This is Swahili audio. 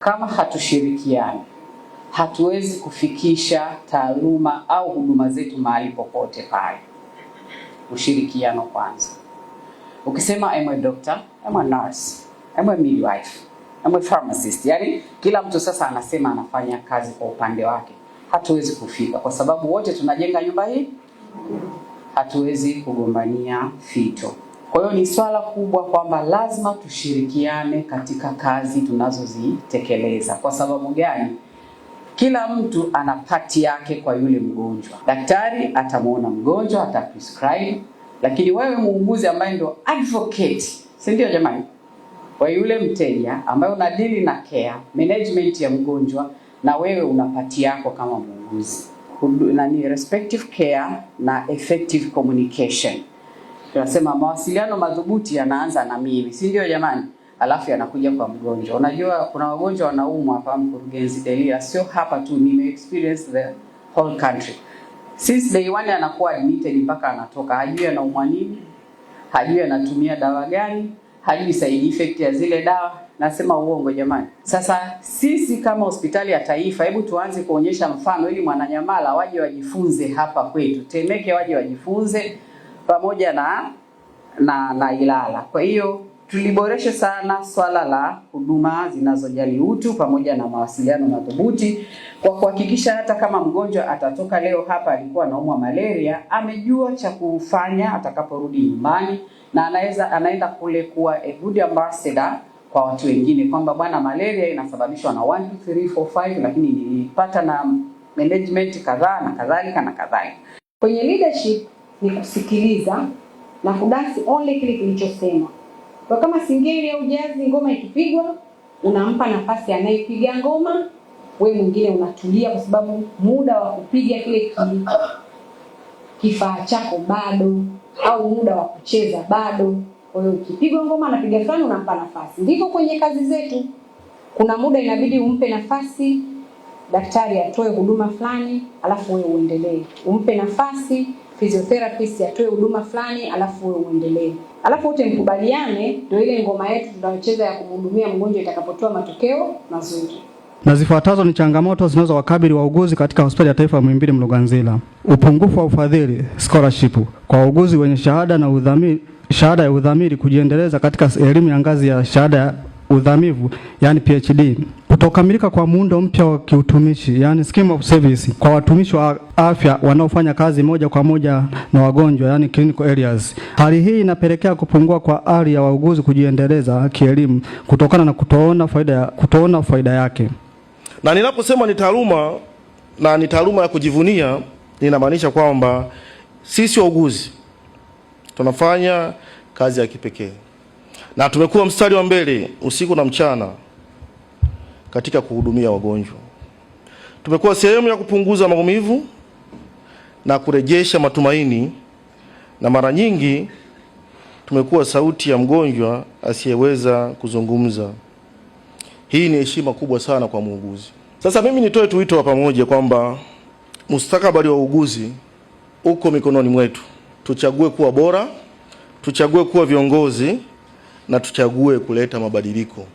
kama hatushirikiani, hatuwezi kufikisha taaluma au huduma zetu mahali popote pale. Ushirikiano kwanza. Ukisema I'm a doctor, I'm a nurse, I'm a midwife, I'm a pharmacist, yani kila mtu sasa anasema anafanya kazi kwa upande wake, hatuwezi kufika kwa sababu wote tunajenga nyumba hii, hatuwezi kugombania fito. Kwa hiyo ni swala kubwa kwamba lazima tushirikiane katika kazi tunazozitekeleza. Kwa sababu gani? Kila mtu ana pati yake kwa yule mgonjwa. Daktari atamuona mgonjwa, ataprescribe, lakini wewe muuguzi ambaye ndio advocate, si ndio jamani? Kwa yule mteja ambaye unadili na care, management ya mgonjwa, na wewe una pati yako kama muuguzi. Ni respective care na effective communication. Tunasema mawasiliano madhubuti yanaanza na mimi, si ndio jamani? Alafu yanakuja kwa mgonjwa. Unajua kuna wagonjwa wanaumwa hapa Mkurugenzi Delia, sio hapa tu, nime experience the whole country. Since day one anakuwa admitted mpaka anatoka, hajui anaumwa nini, hajui anatumia dawa gani, hajui side effect ya zile dawa. Nasema uongo jamani? Sasa sisi kama hospitali ya taifa, hebu tuanze kuonyesha mfano ili Mwananyamala waje wajifunze hapa kwetu, Temeke waje wajifunze pamoja na Ilala. Kwa hiyo tuliboresha sana swala la huduma zinazojali utu pamoja na mawasiliano madhubuti kwa kuhakikisha hata kama mgonjwa atatoka leo hapa alikuwa anaumwa malaria, amejua cha kufanya atakaporudi nyumbani, na anaenda kule kuwa a good ambassador kwa watu wengine kwamba bwana, malaria inasababishwa na 1 2 3 4 5, lakini nilipata na management kadhaa na kadhalika na kadhalika. Kwenye leadership ni kusikiliza na kudansi only kile kilichosema. Kwa kama singeli au jazi, ngoma ikipigwa, unampa nafasi anayepiga ngoma, wewe mwingine unatulia kwa sababu muda wa kupiga kile kifaa chako bado, au muda wa kucheza bado. Kwa hiyo ukipigwa ngoma anapiga fulani, unampa nafasi. Ndivyo kwenye kazi zetu. Kuna muda inabidi umpe nafasi daktari atoe huduma fulani, alafu wewe uendelee. Umpe nafasi physiotherapist atoe huduma fulani, alafu wewe uendelee. Alafu wote mkubaliane, ndio ile ngoma yetu tunayocheza ya kumhudumia mgonjwa itakapotoa matokeo mazuri. Na zifuatazo ni changamoto zinazowakabili wauguzi katika Hospitali ya Taifa Muhimbili Mloganzila. Upungufu wa ufadhili, scholarship, kwa wauguzi wenye shahada ya udhamiri kujiendeleza katika elimu ya ngazi ya shahada ya udhamivu, yani PhD. Kutokamilika kwa muundo mpya wa kiutumishi, yani scheme of service, kwa watumishi wa afya wanaofanya kazi moja kwa moja na wagonjwa, yani clinical areas. Hali hii inapelekea kupungua kwa ari ya wauguzi kujiendeleza kielimu kutokana na kutoona faida yake. Na ninaposema ni taaluma na ni taaluma ya kujivunia, ninamaanisha kwamba sisi wauguzi tunafanya kazi ya kipekee. Na tumekuwa mstari wa mbele usiku na mchana katika kuhudumia wagonjwa. Tumekuwa sehemu ya kupunguza maumivu na kurejesha matumaini, na mara nyingi tumekuwa sauti ya mgonjwa asiyeweza kuzungumza. Hii ni heshima kubwa sana kwa muuguzi. Sasa mimi nitoe tu wito wa pamoja kwamba mustakabali wa uuguzi uko mikononi mwetu. Tuchague kuwa bora, tuchague kuwa viongozi, na tuchague kuleta mabadiliko.